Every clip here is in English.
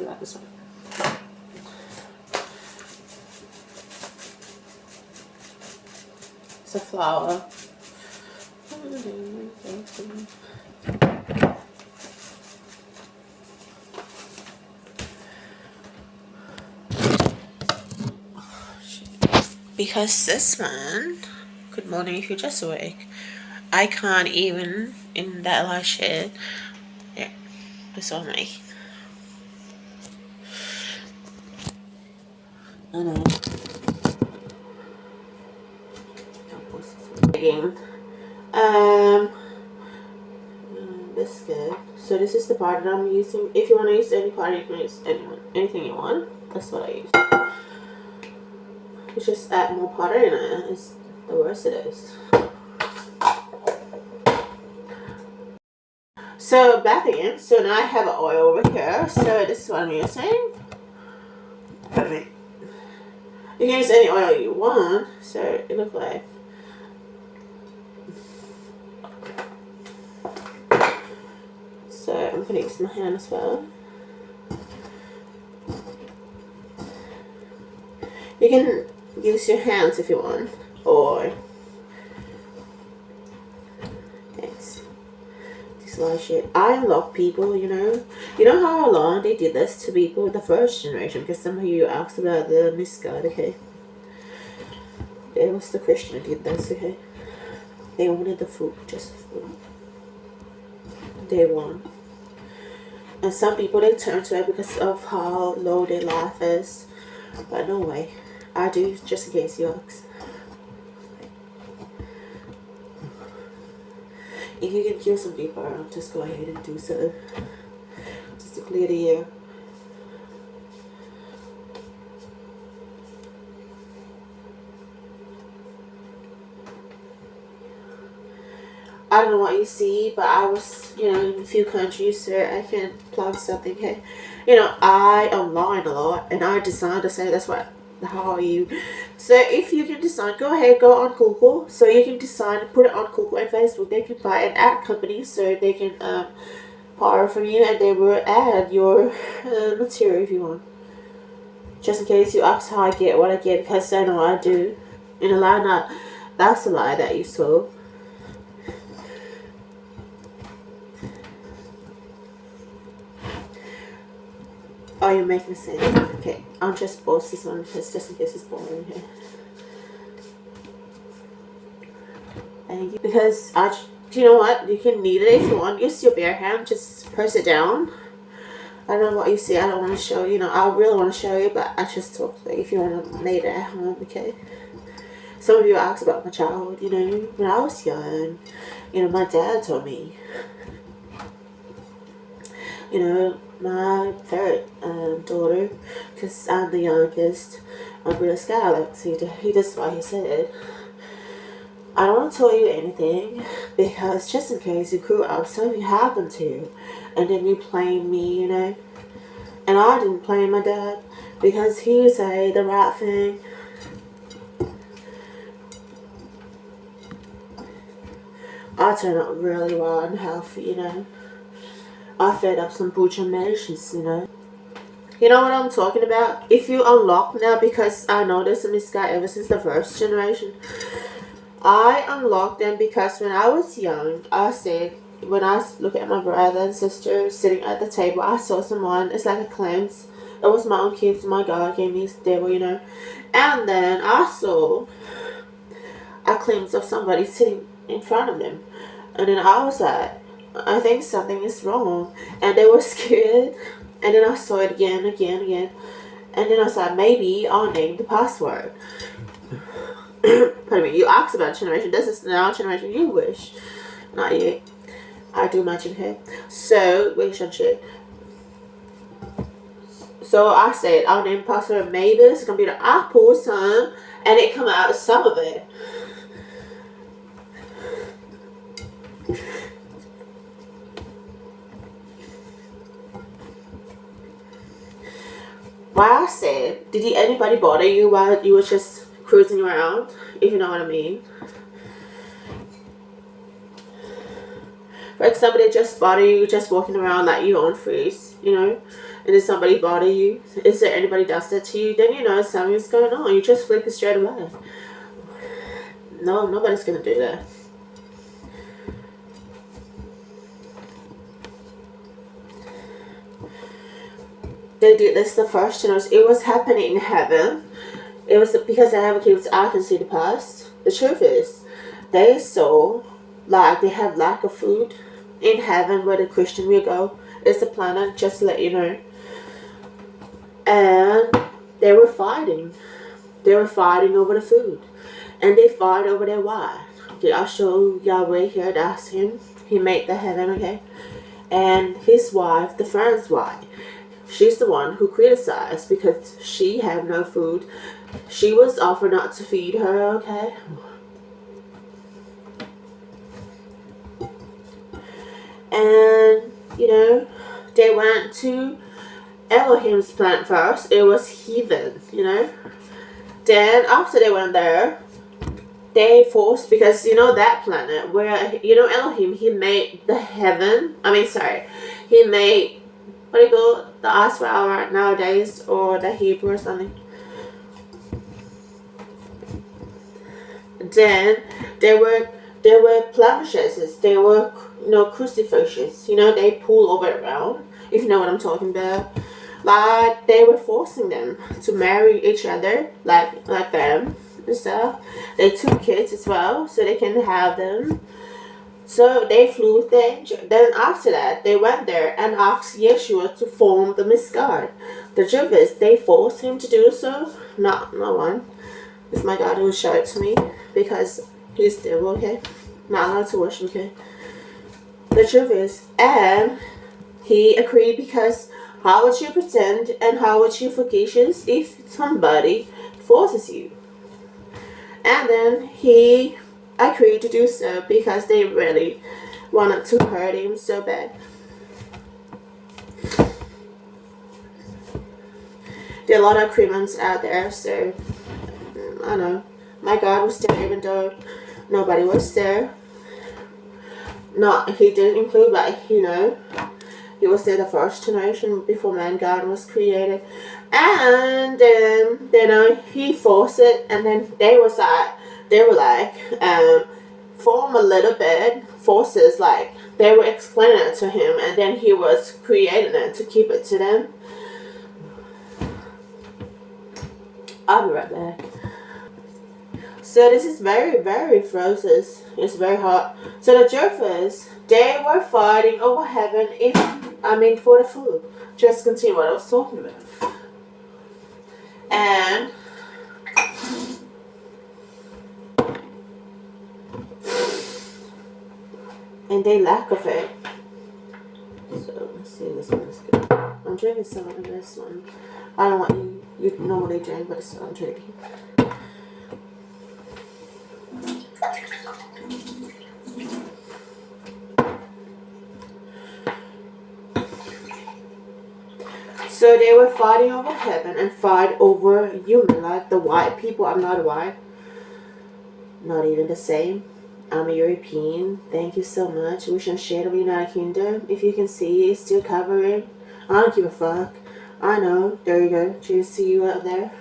you like this one. It's a flower. Because this one, good morning if you're just awake, I can't even in that light shade. Yeah, this on me. I know. Again. Biscuit. So this is the powder that I'm using. If you want to use any powder, you can use anything you want. That's what I use. You just add more powder in it. It's the worse it is. So back again. So now I have an oil over here. So this is what I'm using. Perfect. You can use any oil you want. So it looks like. So I'm going to use my hand as well. You can use your hands if you want, or thanks. This light shit. I unlock people, you know. You know how long they did this to people, the first generation, because some of you asked about the misguide, okay? It was the Christian who did this, okay? They wanted the food, just the food. They won. And some people, they turn to it because of how low their life is. But no way. I do, just in case you ask. If you can kill some people, just go ahead and do so. Just to clear the air. I don't know what you see, but I was, you know, in a few countries where I can plant something. Okay, you know, I online a lot and I design to say that's what. How are you? So if you can design, go ahead, go on Google. So you can design, put it on Google and Facebook. They can buy an ad company, so they can borrow from you, and they will add your material if you want. Just in case you ask how I get what I get, because I know I do. In a lie, that's a lie that you saw. Oh, you're making sense. Okay, I'll just pause this one because just in case it's boring here. Thank you. Because do you know what? You can knead it if you want. Use your bare hand. Just press it down. I don't know what you see. I don't want to show you. You know, I really want to show you, but I just talk like if you want to knead it at home, okay? Some of you asked about my childhood. You know, when I was young, you know, my dad told me. You know, my third daughter, because I'm the youngest, my brother Skylar, he does what he said. I don't want to tell you anything, because just in case you grew up, something happened to you, and then you blame me, you know. And I didn't blame my dad, because he would say the right thing. I turned out really well and healthy, you know. I fed up some butcher medications, you know. You know what I'm talking about? If you unlock now, because I noticed this guy ever since the first generation. I unlocked them because when I was young, I said, when I look at my brother and sister sitting at the table, I saw someone, it's like a cleanse. It was my own kids, my God gave me this devil, you know. And then I saw a glimpse of somebody sitting in front of them. And then I was like, I think something is wrong. And they were scared. And then I saw it again. And then I was like, maybe I'll name the password. Pardon me, you asked about generation. This is now generation you wish. Not yet. I do imagine here. So, relationship. So I said, I'll name the password. Maybe it's going to be the apple some. And it come out some of it. Why I said, did anybody bother you while you were just cruising around? If you know what I mean. Like somebody just bother you, just walking around like you on freeze, you know, and then somebody bother you. Is there anybody does that to you? Then you know something's going on. You just flick it straight away. No, nobody's gonna do that. They did this the first, you know, it was happening in heaven. It was because I have a kids, I can see the past. The truth is, they saw like they have lack of food in heaven where the Christian will go. It's a planet, just to let you know. And they were fighting. They were fighting over the food. And they fought over their wife. Okay, I'll show Yahweh here, that's him. He made the heaven, okay? And his wife, the friend's wife, she's the one who criticized because she had no food. She was offered not to feed her, okay? And, you know, they went to Elohim's planet first. It was heathen, you know. Then, after they went there, they forced, because, you know, that planet where, you know, Elohim, he made the heaven. He made, what do you call it? The Asra nowadays, or the Hebrew or something. Then there were blemishes. There were, you know, crucifixes. You know, they pull over around. If you know what I'm talking about, like they were forcing them to marry each other, like them and stuff. They took kids as well, so they can have them. So they flew with the angel. Then after that, they went there and asked Yeshua to form the misguide. The truth is, they forced him to do so. Not no one. It's my God who will show it to me, because he's devil, okay? Not allowed to worship, okay? The truth is, and he agreed, because how would you pretend and how would you forgive if somebody forces you? And then he agreed to do so because they really wanted to hurt him so bad. There are a lot of criminals out there, so I don't know. My God was there even though nobody was there. Not, he didn't include, but you know, he was there the first generation before mankind was created. And then, you know, he forced it, and then they were like, form a little bit, forces, like, they were explaining it to him, and then he was creating it to keep it to them. I'll be right back. So this is very, very frozen. It's very hot. So the truth is, they were fighting over heaven for the food. Just continue what I was talking about. And they lack of it. So let's see, this one is good. I'm drinking some of this one. I don't want you normally drink, but it's what I'm drinking. So they were fighting over heaven and fight over human, like the white people. I'm not white. Not even the same. I'm a European. Thank you so much. We should share the United Kingdom. If you can see, it's still covering. I don't give a fuck. I know. There you go. Cheers to you out there.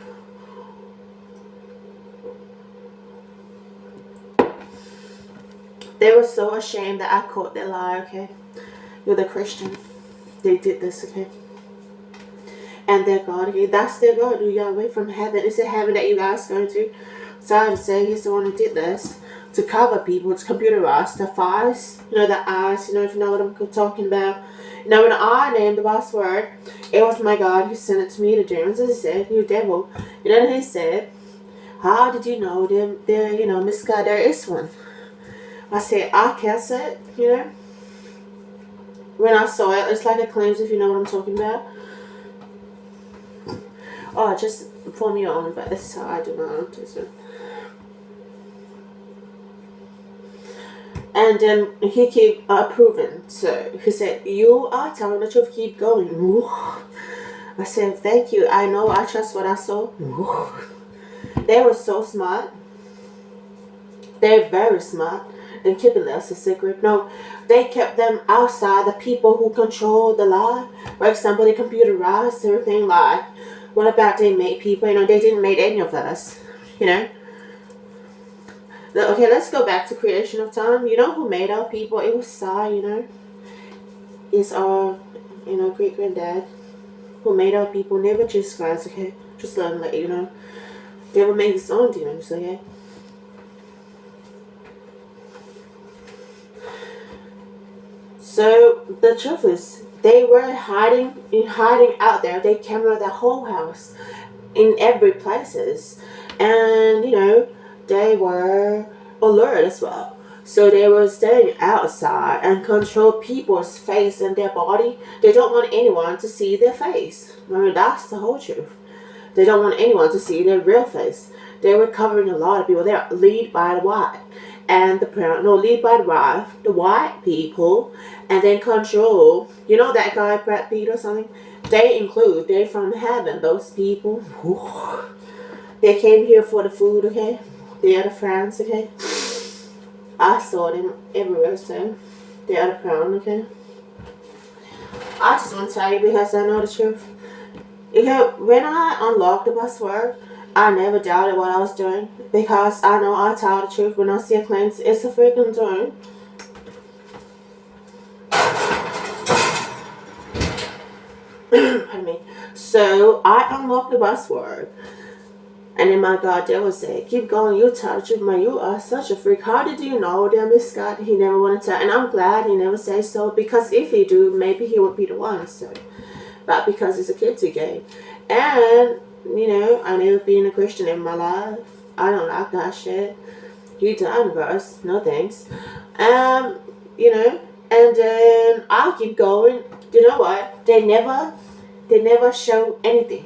They were so ashamed that I caught their lie, okay? You're the Christian. They did this, okay? And their God, okay? That's their God, who Yahweh from heaven. It's the heaven that you guys go to. So I would say he's the one who did this to cover people, to computerize the files, you know, the eyes, you know, if you know what I'm talking about. You know, when I named the password, it was my God who sent it to me, the demons, as he said, you devil. You know what he said? How did you know they're, you know, Miss God, there is one? I said, I can't say it, you know. When I saw it, it's like a claims, if you know what I'm talking about. Oh, just form your own, but this is how I do my own. And then he keep approving. So he said, you are telling the truth, keep going. I said, thank you. I know, I trust what I saw. They were so smart. They're very smart. and keeping this a secret. No, they kept them outside. The people who control the lie, for example, they computerized everything. Like, what about they made people? You know, they didn't make any of us. You know. Okay, let's go back to creation of time. You know who made our people? It was Sai. You know, it's our great granddad who made our people. Never just guys. Okay, just let you know. They would make his own demons. Okay. So the truth is, they were hiding out there. They camera the whole house, in every places, and they were alert as well. So they were staying outside and control people's face and their body. They don't want anyone to see their face. I mean, that's the whole truth. They don't want anyone to see their real face. They were covering a lot of people. They're lead by the white and the brown. No, lead by the white people, and then control. You know that guy Brad Pitt or something. They're from heaven. Those people. They came here for the food. Okay, they are the friends. Okay, I saw them everywhere. So they are the crown. Okay, I just want to tell you because I know the truth. When I unlocked the password, I never doubted what I was doing because I know I tell the truth when I see a claim. It's a freaking turn. Pardon me. So I unlocked the password. And then my God, they would say, keep going, you tell the truth, man, you are such a freak. How did you know that Miss Scott? He never wanted to. And I'm glad he never said so, because if he do, maybe he would be the one. So, but because it's a kids game. And, I never been a Christian in my life. I don't like that shit. You done, bros. No thanks. And then I'll keep going. You know what? They never show anything.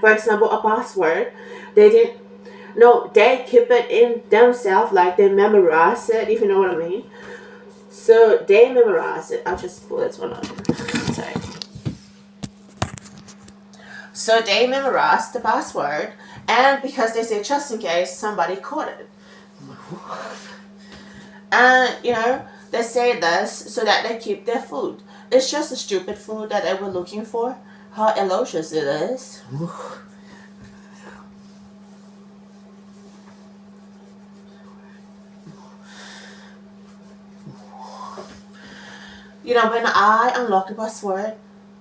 For example, a password. They keep it in themselves, like they memorize it, if you know what I mean. So they memorize it. I'll just pull this one up. Sorry. So they memorized the password, and because they say just in case somebody caught it. And, they say this so that they keep their food. It's just a stupid food that they were looking for. How eloquent it is. When I unlocked the password,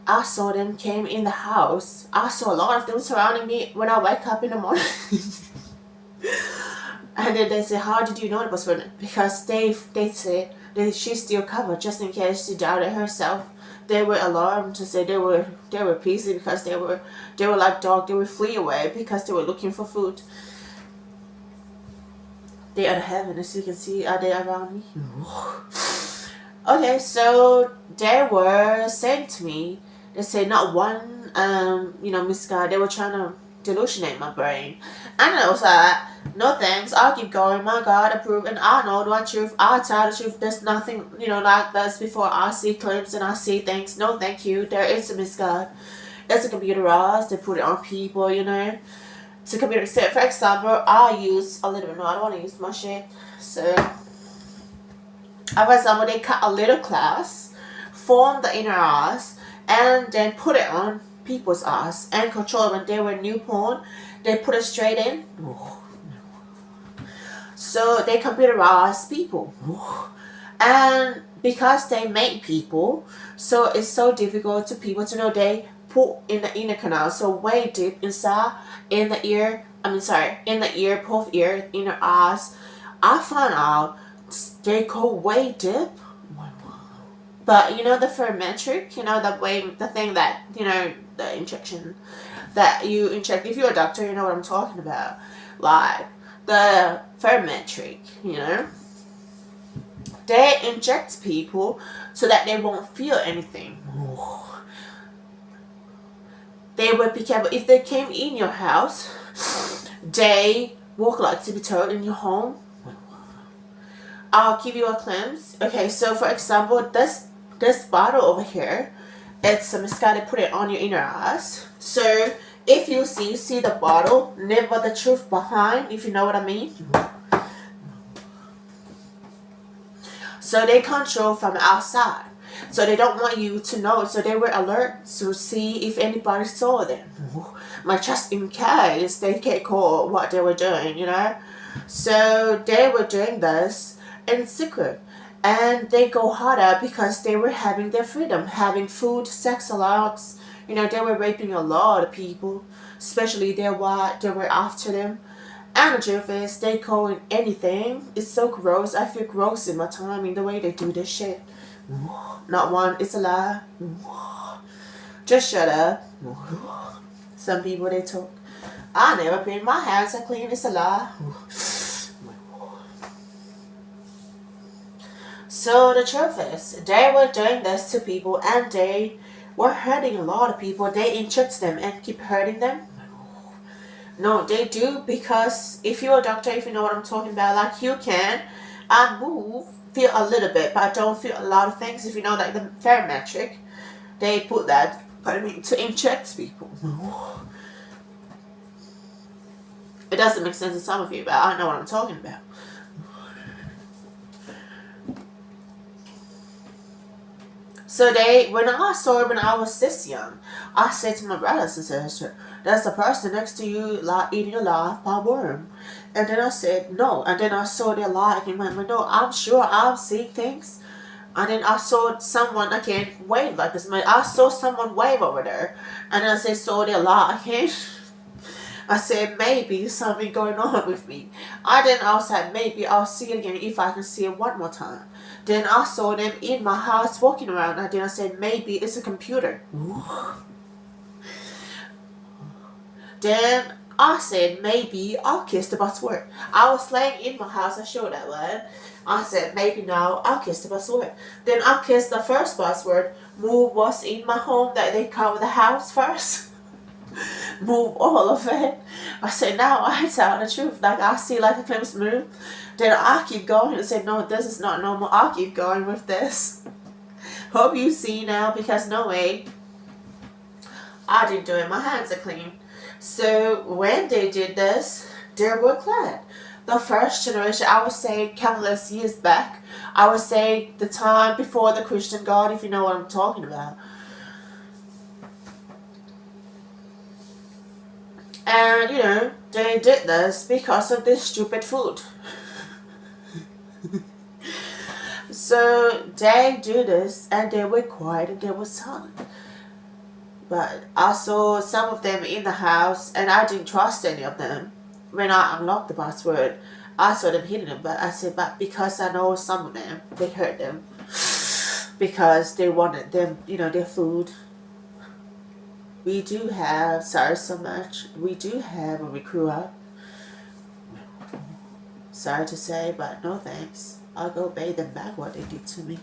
I saw them came in the house. I saw a lot of them surrounding me when I wake up in the morning. And then they say, how did you know the password? Because they say that she's still covered just in case she doubted herself. They were alarmed to say they were pissy because they were like dog. They would flee away because they were looking for food. They are the heaven, as you can see. Are they around me? Okay, so they were saying to me, they say not one, misguide. They were trying to delusionate my brain. And I was like, no thanks, I'll keep going. My God, approve, and I know the truth. I tell the truth. There's nothing, like this before I see clips and I see things. No, thank you. There is a misguide. It's a computerized. They put it on people, It's a computer. So, for example, I use a little bit. No, I don't want to use my shit. So, for example, they cut a little class, form the inner eyes, and then put it on people's eyes and control it. When they were newborn, they put it straight in. So they computerize people. And because they make people, so it's so difficult to people to know they put in the inner canal, so way deep inside in the ear, in the ear, both ear, inner eyes. I found out they go way deep. But the ferrometric, the thing that, the injection that you inject. If you're a doctor, you know what I'm talking about. Like, the ferrometric, they inject people so that they won't feel anything. They would be careful. If they came in your house, they would like to be told in your home. I'll give you a glimpse. Okay, so for example, this bottle over here, it's some mascara. Put it on your inner eyes. So if you see the bottle, never the truth behind, if you know what I mean. So they control from outside. So they don't want you to know. So they were alert to see if anybody saw them. Like just in case they get caught what they were doing, So they were doing this in secret. And they go harder because they were having their freedom, having food, sex allowance. They were raping a lot of people, especially they were after them. And the truth is, they call it anything. It's so gross. I feel gross in my time in the way they do this shit. Not one, it's a lie. Just shut up. Some people they talk. I never been my hands are clean, it's a lie. So the truth is, they were doing this to people and they were hurting a lot of people. They injured them and keep hurting them. No, they do, because if you're a doctor, if you know what I'm talking about, like you can feel a little bit, but I don't feel a lot of things. If you know, like the thermometric, they put that, to inject people. It doesn't make sense to some of you, but I know what I'm talking about. So when I saw it when I was this young, I said to my brothers and sisters, there's a person next to you like eating a live by worm. And then I said, no. And then I saw their light in my window. I'm sure I'm seeing things. And then I saw someone again wave like this. I saw someone wave over there. And then I saw their light again. I said, maybe something going on with me. Then I said, maybe I'll see it again if I can see it one more time. Then I saw them in my house walking around. And then I said, maybe it's a computer. Then I said, maybe I'll kiss the buzzword. I was laying in my house, I showed that one. I said, maybe now I'll kiss the buzzword. Then I kissed the first buzzword. Move was in my home, that they cover the house first. Move all of it. I said, now I tell the truth. Like I see like a glimpse move. Then I keep going and say, no, this is not normal. I'll keep going with this. Hope you see now, because no way. I didn't do it. My hands are clean. So when they did this, they were glad. The first generation, I would say countless years back, I would say the time before the Christian God, if you know what I'm talking about. And they did this because of this stupid food. So they do this and they were quiet and they were silent. But I saw some of them in the house and I didn't trust any of them. When I unlocked the password, I saw them hitting them. But I said, but because I know some of them, they hurt them. Because they wanted them, their food. We do have, sorry so much, we do have when we grew up. Sorry to say, but no thanks. I'll go pay them back what they did to me.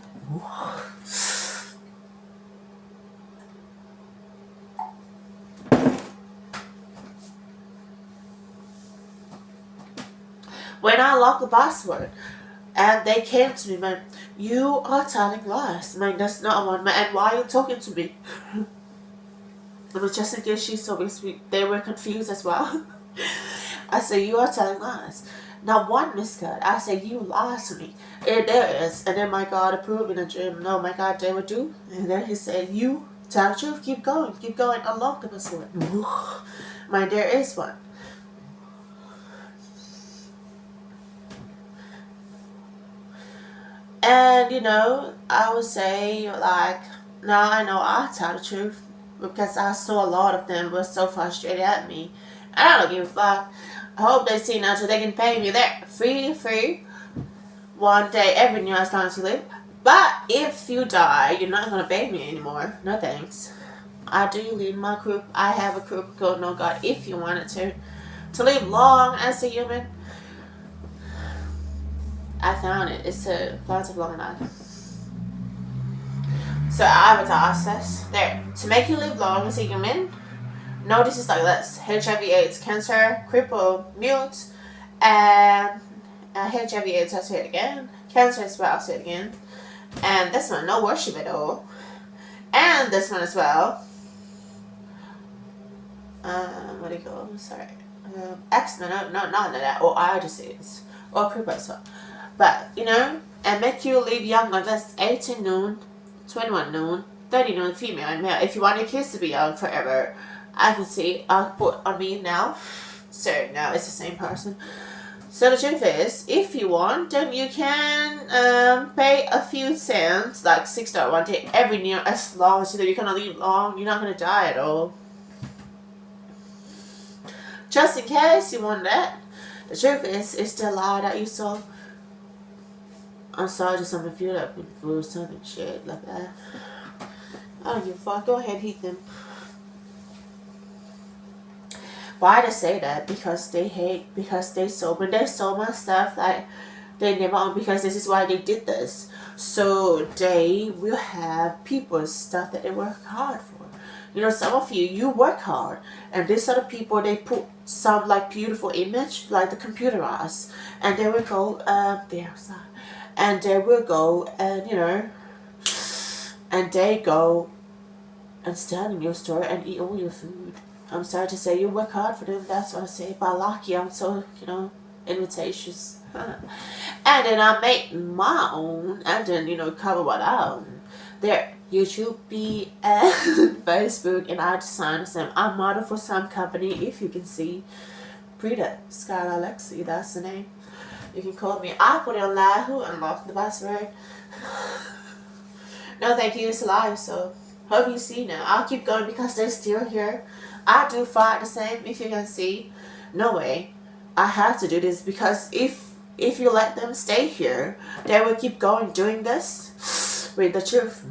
When I locked the password, and they came to me, man, you are telling lies. Man, that's not one, man. And why are you talking to me? It was just in case she's so sweet. They were confused as well. I said, you are telling lies. Not one miscut. I said, you lied to me. And there is. And then my God approved in a dream. No, my God, they would do. And then he said, you tell the truth. Keep going. Keep going. Unlock the password. Man, there is one. And, I would say, like, now I know I tell the truth. Because I saw a lot of them were so frustrated at me. And I don't give a fuck. I hope they see now so they can pay me there. Free. One day, every year as long as you live. But if you die, you're not going to pay me anymore. No thanks. I do lead my group. I have a group called No God if you wanted to live long as a human. I found it. It's a plans of long life. So avatar says there, to make you live long as a human. No, this is like this: HIV/AIDS, cancer, cripple, mute, and HIV/AIDS. I'll say it again. Cancer as well. I'll say it again. And this one, no worship at all. And this one as well. What do you go? Sorry. X, no, not that. Or IGCs. Or cripple as well. But, and make you live younger. That's 18 noon, 21 noon, 30 noon, female and male. If you want your kids to be young forever, I can see, I'll put on me now. So now it's the same person. So the truth is, if you want, then you can pay a few cents, like $6 one day every year, as long as you're gonna live long. You're not gonna die at all. Just in case you want that. The truth is, it's the lie that you saw. I'm sorry to some of you that have been through something shit like that. I don't give a fuck. Go ahead, hit them. Why they say that? Because they hate, because they sold, when they sold my stuff, like, they never own, because this is why they did this. So they will have people's stuff that they work hard for. You know, some of you work hard, and these other people, they put some, like, beautiful image, like the computerized, and they will go, there, sorry. And they will go, and, you know, and they go and stand in your store and eat all your food. I'm sorry to say, you work hard for them, that's what I say. But lucky, I'm so, you know, invitations. And then I make my own, and then, you know, cover what I own. There, YouTube, and Facebook, and I design the same. I model for some company, if you can see. Prita, Skylar Lexi, that's the name. You can call me. I put it on live, who unlocked the password. No, thank you, it's live, so hope you see now. I'll keep going because they're still here. I do fight the same, if you can see. No way. I have to do this because if you let them stay here, they will keep going doing this. With the truth.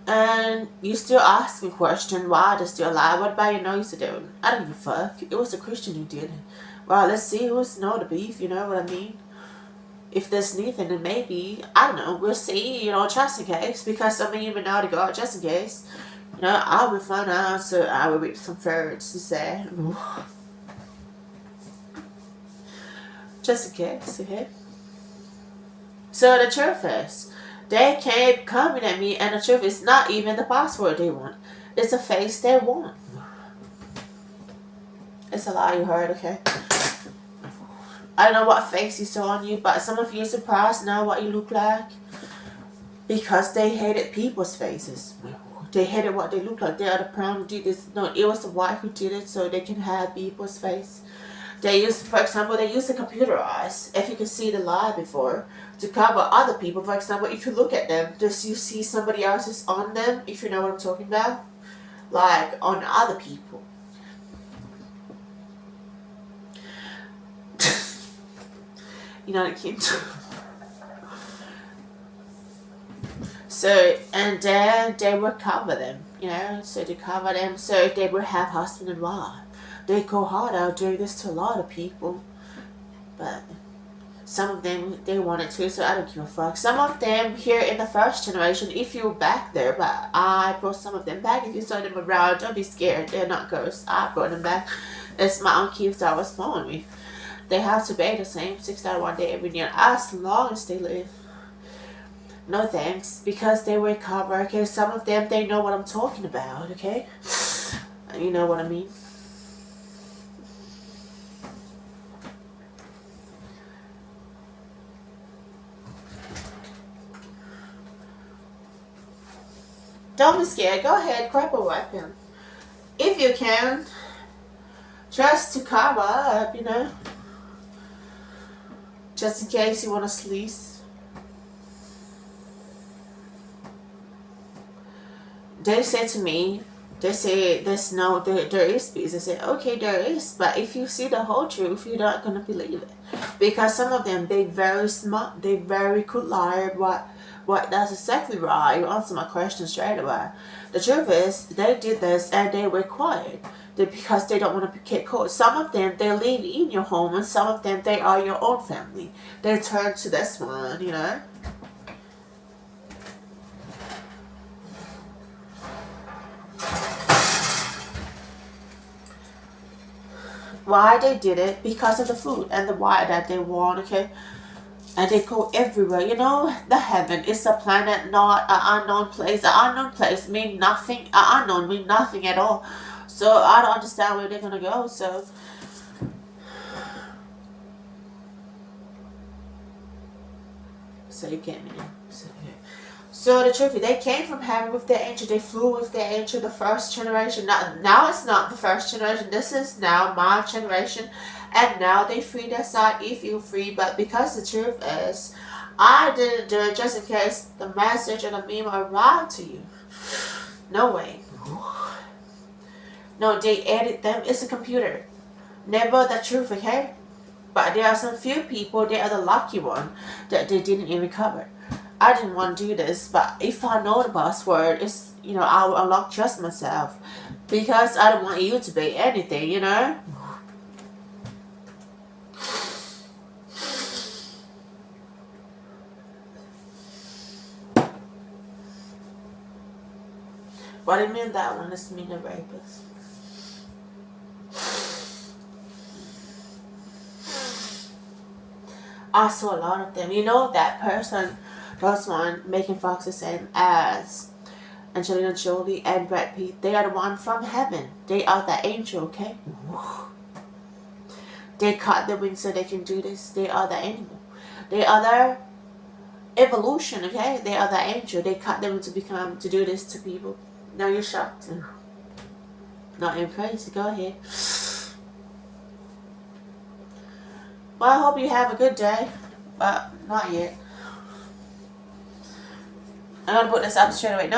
And you still asking question why they're still alive. What about your nose doing? I don't give a fuck. It was a Christian who did it. Well, let's see who's know the beef, you know what I mean? If there's anything, then maybe, I don't know, we'll see, you know, just in case, because some of you may know to go, just in case, you know, I will find out, so I will read some words to say, just in case, okay? So the truth is, they keep coming at me, and the truth is not even the password they want, it's a face they want. It's a lie you heard, okay? I don't know what face you saw on you, but some of you are surprised now what you look like. Because they hated people's faces. They hated what they look like. They are the brown who did this. No, it was the white who did it so they can have people's face. They used, for example, they used the computer eyes, if you can see the lie before, to cover other people. For example, if you look at them, does you see somebody else's on them, if you know what I'm talking about? Like, on other people. You know what I mean? So, and then they will cover them, you know, so they cover them, so they will have husband and wife. They go hard out doing this to a lot of people, but some of them, they wanted to, so I don't give a fuck. Some of them here in the first generation, if you're back there, but I brought some of them back. If you saw them around, don't be scared, they're not ghosts. I brought them back. It's my own kids that I was born with. They have to pay the same $6 one day every year as long as they live. No thanks, because they will cover, okay? Some of them, they know what I'm talking about, okay? You know what I mean? Don't be scared. Go ahead, grab a weapon. If you can, just to cover up, you know? Just in case you want to sleaze. They said to me, they say there's no, there is peace. I said, okay, there is, but if you see the whole truth, you're not going to believe it. Because some of them, they very smart, they very good liar, what that's exactly right. You answer my question straight away. The truth is, they did this and they were quiet. Because they don't want to get caught. Some of them, they live in your home, and some of them, they are your own family. They turn to this one, you know. Why they did it? Because of the food and the why that they want, okay? And they go everywhere. You know, the heaven is a planet, not an unknown place. An unknown place mean nothing. An unknown mean nothing at all. So I don't understand where they're gonna go. So so you get me. So the truth is, they came from heaven with their angel. They flew with their angel. The first generation. Now it's not the first generation. This is now my generation, and now they free their side if you free. But because the truth is, I didn't do it just in case the message and the meme arrived to you. No way. No, they edit them. It's a computer. Never the truth, okay? But there are some few people, they are the lucky one, that they didn't even cover. I didn't want to do this, but if I know the password, it's, I will unlock just myself. Because I don't want you to pay anything, What do you mean that one is mean a rapist? I saw a lot of them. That person, those one making Fox the same as Angelina Jolie and Brad Pitt. They are the one from heaven. They are the angel, okay? They cut the wings so they can do this. They are the animal. They are the evolution, okay? They are the angel. They cut them to do this to people. Now you're shocked. Not even crazy. Go ahead. Well, I hope you have a good day, but not yet. I'm gonna put this up straight away. No.